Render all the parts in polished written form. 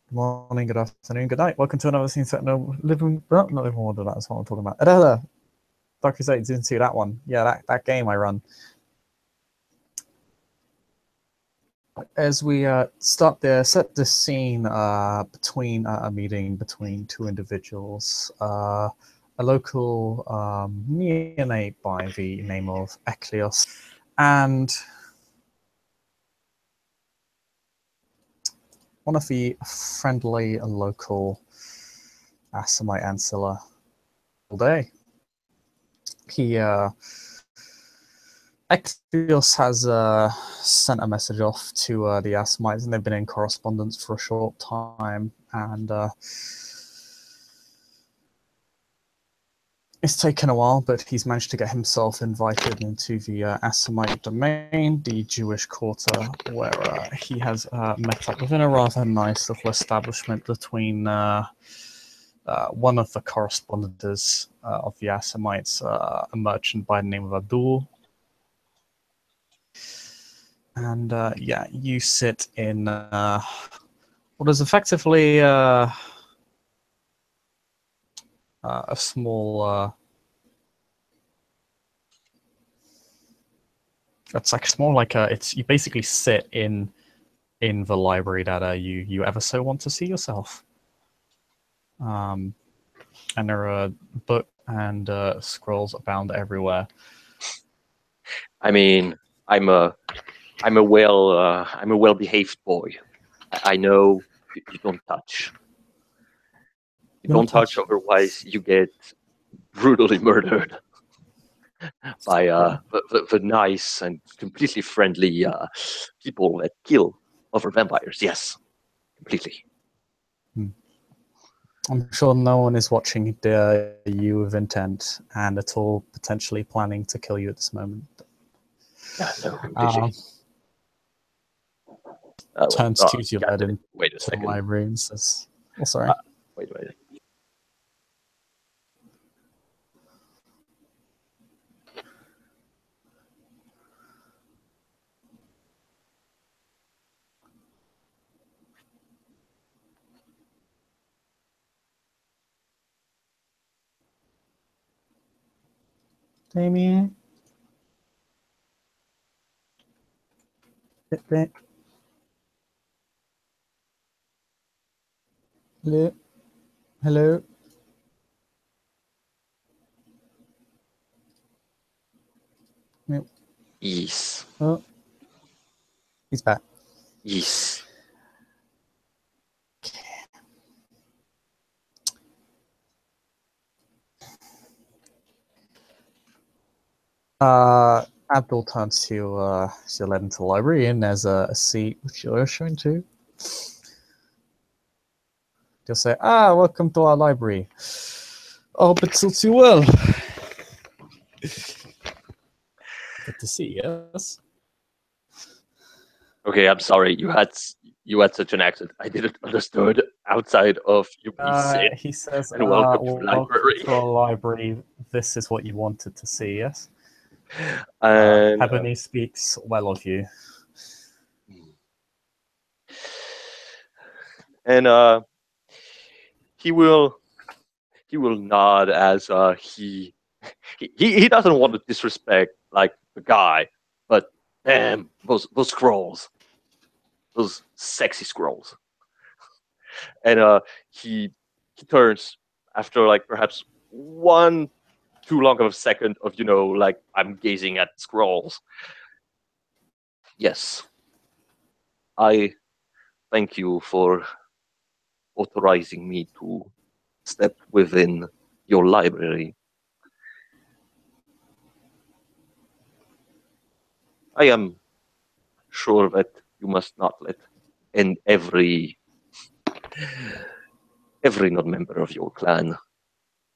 Good morning, good afternoon, good night. Welcome to another scene set. No living, not living order. That's what I'm talking about. Dark Crusade didn't see that one. Yeah, that game I run. As we start there, set the scene between a meeting between two individuals. A local neonate by the name of Eklios and one of the friendly local Assamite ancilla all day. Eklios has sent a message off to the Assamites, and they've been in correspondence for a short time, and it's taken a while, but he's managed to get himself invited into the Assamite domain, the Jewish quarter, where he has met up within a rather nice little establishment between one of the correspondents of the Assamites, a merchant by the name of Abdul. And yeah, you sit in what is effectively a small. It's more like it's you basically sit in the library that you ever so want to see yourself. And there are books and scrolls abound everywhere. I mean, I'm a well-behaved boy. I know you don't touch. You don't touch, otherwise you get brutally murdered by the nice and completely friendly people that kill other vampires. Yes, completely. I'm sure no one is watching you with intent and at all potentially planning to kill you at this moment. Yeah, no, completely. Turns to your bed and wait a second. My room says, "Oh, sorry." Wait. Damien? Hello? Hello? Nope. Yes. Oh. He's back. Yes. Abdul turns to led into the library, and there's a seat which you're showing to. He'll say, welcome to our library. Oh, but suits you well. Good to see you, yes? Okay, I'm sorry. You had such an accent. I didn't understood outside of you said. He says, and welcome to the library. To our library. This is what you wanted to see, yes? And Ebony speaks well of you. And he will nod as he doesn't want to disrespect like the guy, but damn those scrolls, those sexy scrolls. And he turns after like perhaps one too long of a second of like I'm gazing at scrolls. Yes, I thank you for authorizing me to step within your library. I am sure that you must not let every non-member of your clan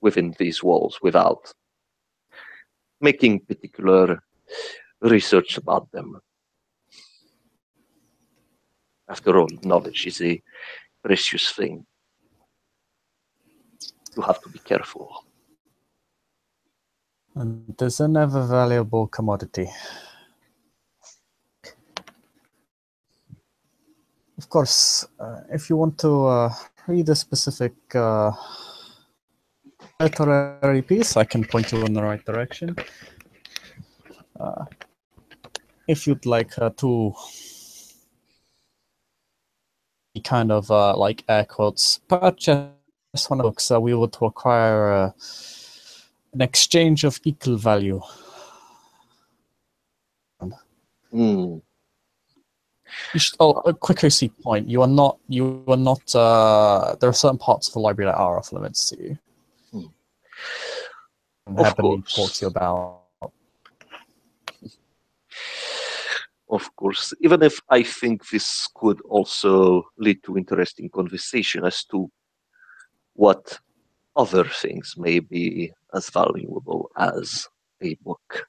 within these walls without making particular research about them. After all, knowledge is a precious thing. You have to be careful. And it is an ever valuable commodity. Of course, if you want to read a specific literary piece, I can point you in the right direction. If you'd like to kind of like air quotes purchase one of the books, we would require an exchange of equal value. A quick OC point: you are not. There are certain parts of the library that are off limits to you. Of course. Talk to you about. Of course, even if I think this could also lead to interesting conversation as to what other things may be as valuable as a book.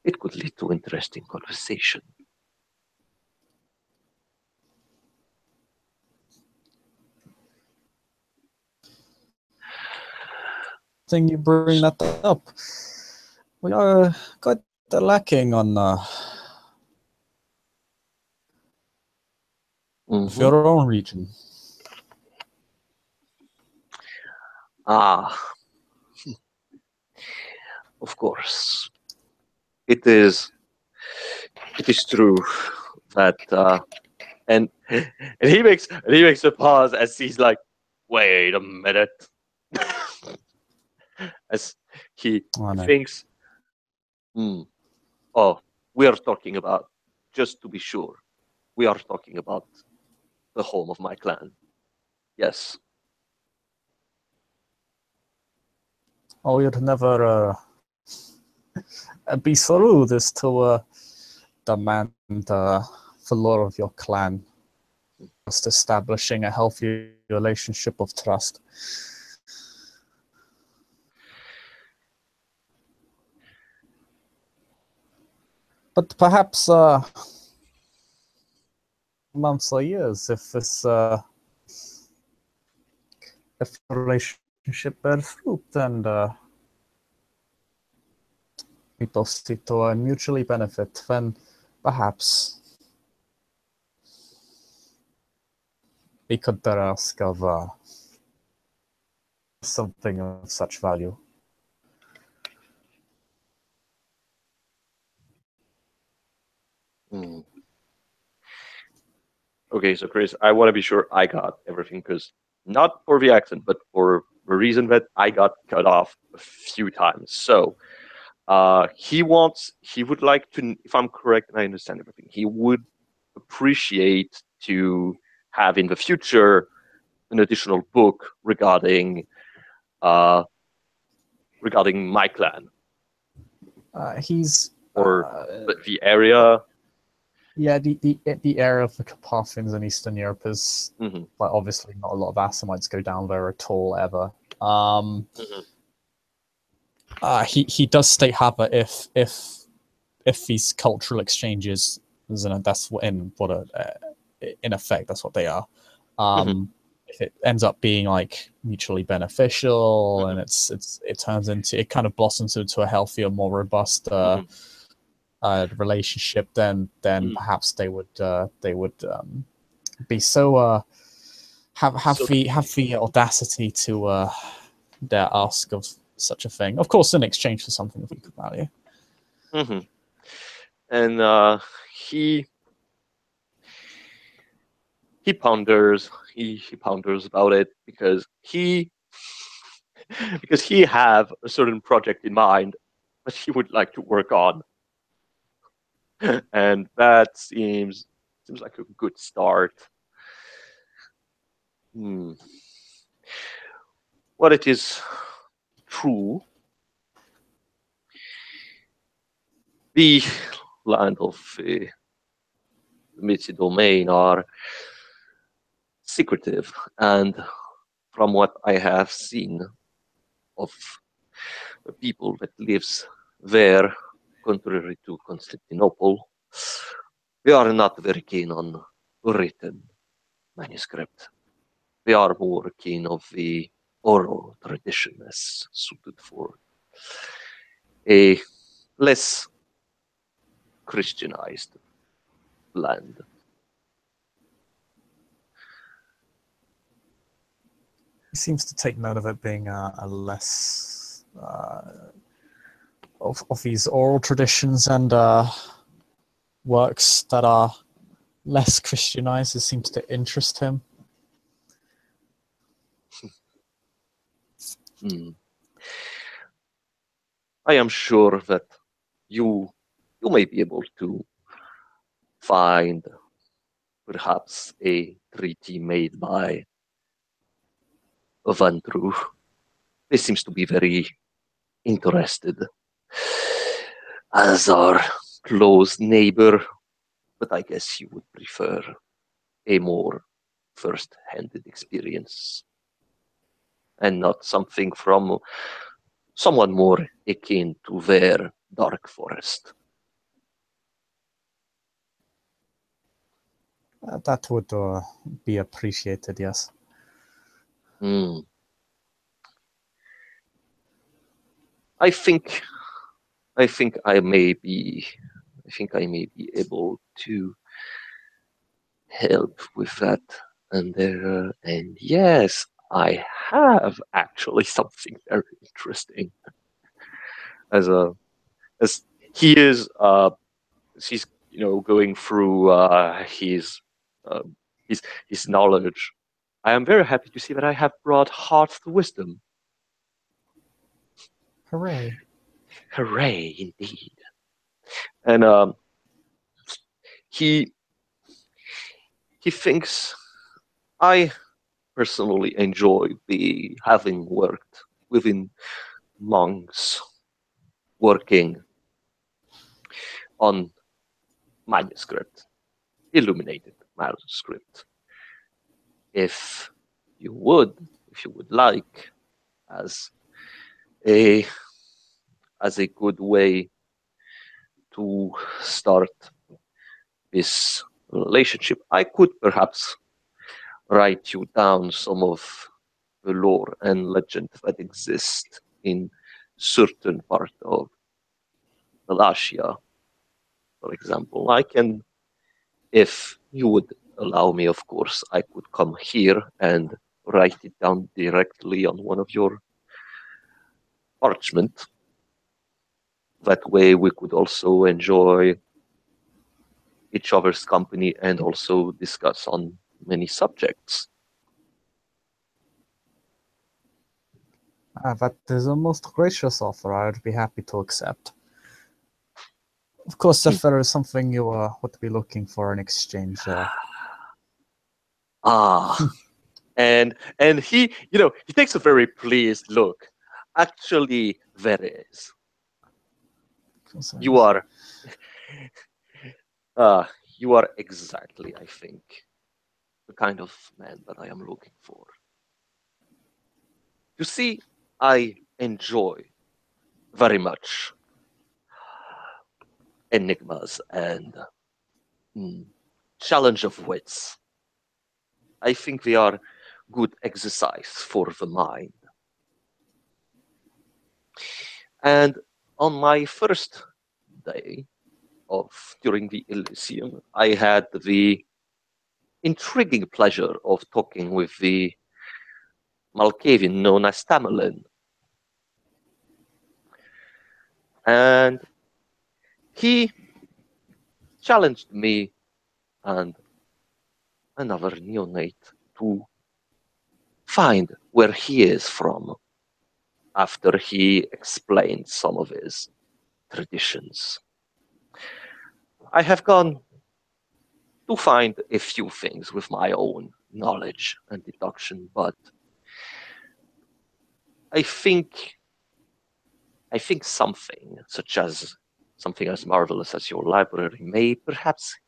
It could lead to interesting conversation. Thing you bring that up. We are quite lacking on your own region. Of course. It is true that and he makes a pause as he's like, wait a minute. As he thinks, oh, we are talking about, just to be sure, we are talking about the home of my clan. Yes. Oh, you'd never be so rude as to demand the lore of your clan, just establishing a healthy relationship of trust. But perhaps months or years, if this if the relationship bears fruit, and we both see to mutually benefit, then perhaps we could ask of something of such value. Okay, so Chris, I want to be sure I got everything, because not for the accent, but for the reason that I got cut off a few times. So he would like to, if I'm correct and I understand everything, he would appreciate to have in the future an additional book regarding my clan. He's the area. Yeah, the area of the Carpathians in Eastern Europe is obviously not a lot of Assamites go down there at all ever. He does state, however, if these cultural exchanges, that's what in effect that's what they are. If it ends up being like mutually beneficial and it kind of blossoms into a healthier, more robust relationship, then perhaps they would be so have the audacity to dare ask of such a thing. Of course, in exchange for something of equal value. And he ponders. He ponders about it because he have a certain project in mind that he would like to work on. And that seems like a good start. What it is true, the land of the Tzimisce domain are secretive, and from what I have seen of the people that lives there, contrary to Constantinople, they are not very keen on written manuscript. They are more keen of the oral tradition as suited for a less Christianized land. He seems to take note of it being a less of these oral traditions and works that are less Christianized. It seems to interest him. I am sure that you may be able to find perhaps a treaty made by Vantru. He seems to be very interested as our close neighbor, but I guess you would prefer a more first-handed experience and not something from someone more akin to their dark forest. That would be appreciated, yes. I think I may be able to help with that. And yes, I have actually something very interesting. As he is, he's going through uh, his knowledge. I am very happy to see that I have brought heart to wisdom. Hooray! Hooray, indeed! And he thinks I personally enjoy having worked within monks working on manuscript, illuminated manuscript. If you would like, as a good way to start this relationship, I could perhaps write you down some of the lore and legend that exist in certain part of Wallachia, for example. I can, if you would allow me, of course, I could come here and write it down directly on one of your parchment. That way we could also enjoy each other's company and also discuss on many subjects. That is a most gracious offer. I would be happy to accept. Of course, if there is something you would be looking for in exchange. And he, he takes a very pleased look. Actually, there is. You are, you are exactly, I think, the kind of man that I am looking for. You see, I enjoy very much enigmas and challenge of wits. I think they are good exercise for the mind. And on my first day during the Elysium, I had the intriguing pleasure of talking with the Malkavian known as Tamerlane. And he challenged me and another neonate to find where he is from after he explained some of his traditions. I have gone to find a few things with my own knowledge and deduction, but I think something as marvelous as your library may perhaps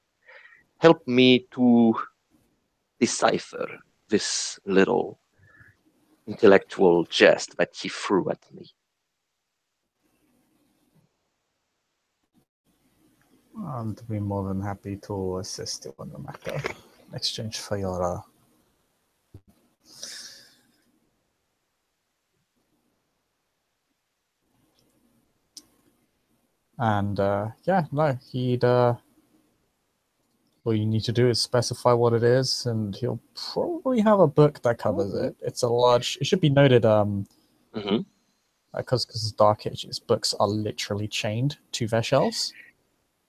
help me to decipher this little intellectual jest that he threw at me. I'll be more than happy to assist you on the matter in exchange for your and yeah, no, all you need to do is specify what it is, and he'll probably have a book that covers it. It's a large. It should be noted, Mhm. because it's Dark Ages, books are literally chained to their shelves.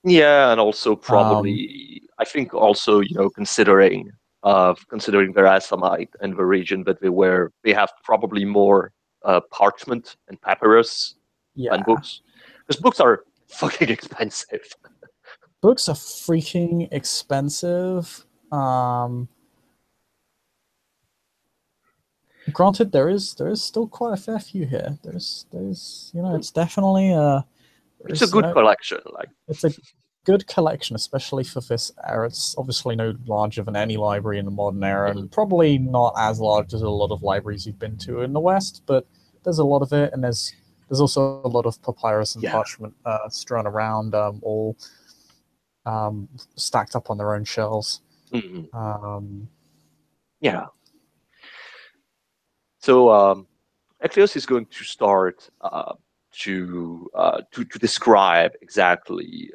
Yeah, and also probably, I think also, considering their Assamite and the region that they have probably more parchment and papyrus than Yeah, books, because books are fucking expensive. books are freaking expensive. Granted, there is still quite a fair few here. There's it's definitely It's a there's good collection, like. it's a good collection, especially for this era. It's obviously no larger than any library in the modern era, Mhm. and probably not as large as a lot of libraries you've been to in the West. But there's a lot of it, and there's also a lot of papyrus and Yeah. parchment strewn around, all stacked up on their own shelves. Mhm. Um, Yeah. So Ecleos is going to start to describe exactly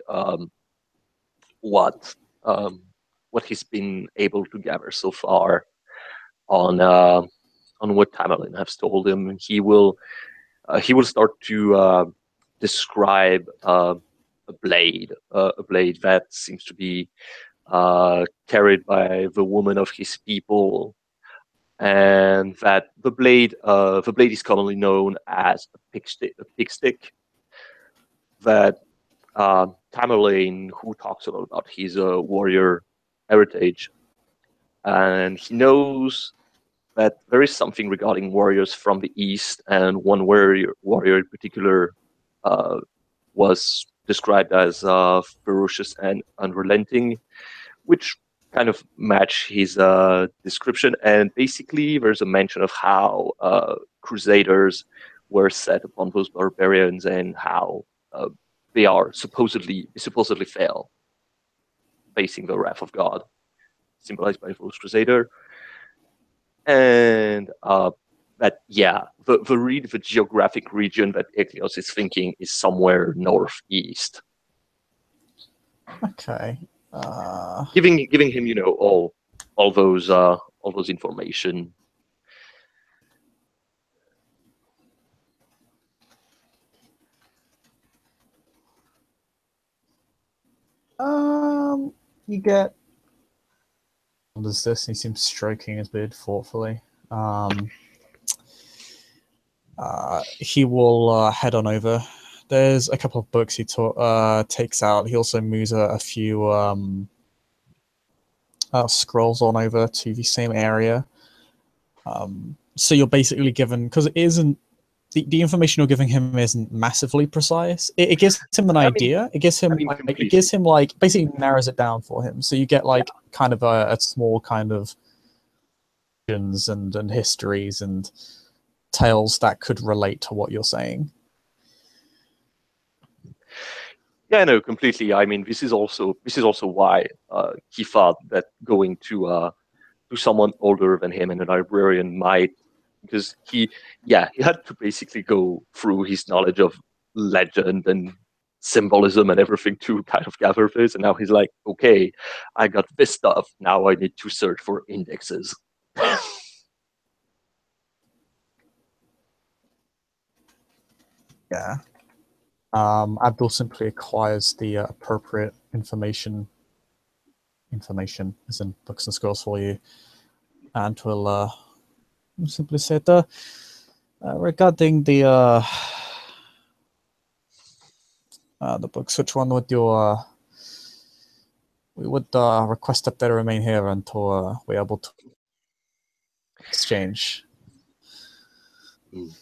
what um, what he's been able to gather so far on uh, on what Tamerlane has told him. He will start to describe a blade that seems to be carried by the woman of his people, and that the blade is commonly known as a pig stick. That Tamerlane, who talks a lot about his warrior heritage, and he knows that there is something regarding warriors from the east, and one warrior in particular uh, was described as ferocious and unrelenting, which kind of match his description. And basically, there's a mention of how crusaders were set upon those barbarians and how uh, they supposedly fail, facing the wrath of God, symbolized by those crusader. And the geographic region that Eklios is thinking is somewhere northeast, okay. giving him all those information. You get. Does this? He seems stroking his beard thoughtfully. He will head on over. There's a couple of books he takes out. He also moves a few scrolls on over to the same area. So you're basically given, because it isn't the information you're giving him isn't massively precise. It gives him an I mean, idea. It gives him completely. like basically narrows it down for him. So you get like kind of a small kind of and histories and tales that could relate to what you're saying. Yeah, no, completely. I mean, this is also why he thought that going to someone older than him and a librarian might, because he had to basically go through his knowledge of legend and symbolism and everything to kind of gather this. And now he's like, okay, I got this stuff. Now I need to search for indexes. Yeah. Abdul simply acquires the appropriate information as in books and scrolls for you, and will simply say that regarding the books, which one would you we would request that they remain here until we're able to exchange. Mm.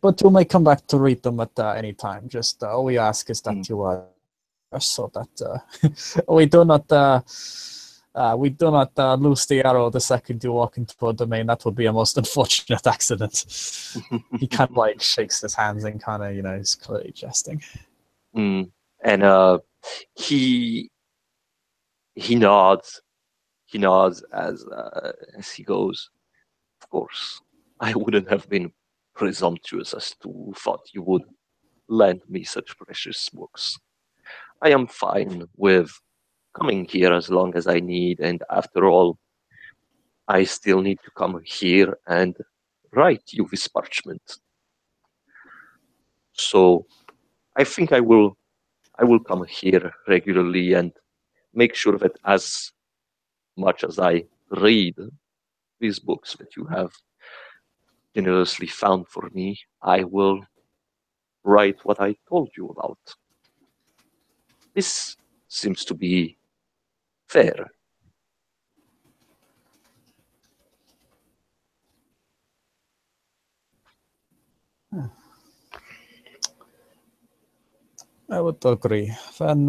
But you may come back to read them at any time. Just all we ask is that you so that we do not lose the arrow the second you walk into a domain. That would be a most unfortunate accident. He kind of like shakes his hands and kind of, he's clearly jesting. Mm. And he he nods. He nods as he goes. Of course, I wouldn't have been presumptuous as to thought you would lend me such precious books. I am fine with coming here as long as I need, and after all, I still need to come here and write you this parchment. So I think I will come here regularly and make sure that as much as I read these books that you have generously found for me, I will write what I told you about. This seems to be fair. I would agree. Then,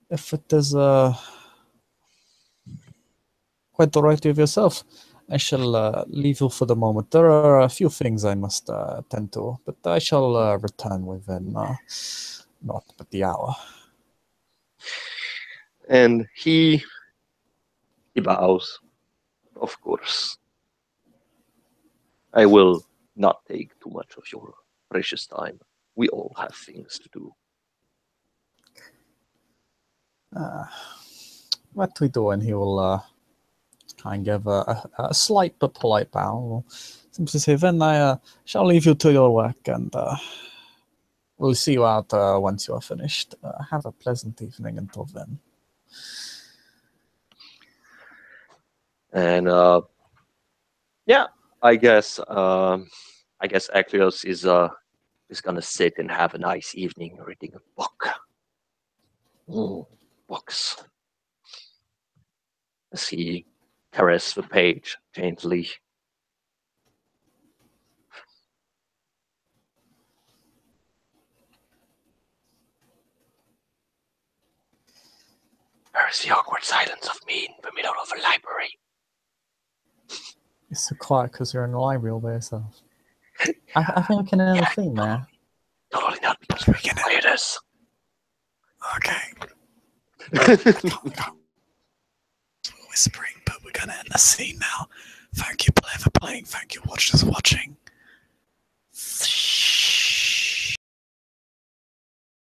if it is quite all right with yourself, I shall leave you for the moment. There are a few things I must attend to, but I shall return within not but the hour. And he bows, of course. I will not take too much of your precious time. We all have things to do. What we do, and he will kind of give a slight but polite bow. Simply say, then I shall leave you to your work, and we'll see you out once you are finished. Have a pleasant evening until then. And yeah, I guess Aclios is gonna sit and have a nice evening reading a book. Books. As he caresses the page gently. There is the awkward silence of me in the middle of a library. It's so quiet because you're in the library all by yourself. I think we can end the theme there. Totally not because we're players. Okay. Whispering, but we're gonna end the scene now. Thank you, play for playing. Thank you, watchers, for watching.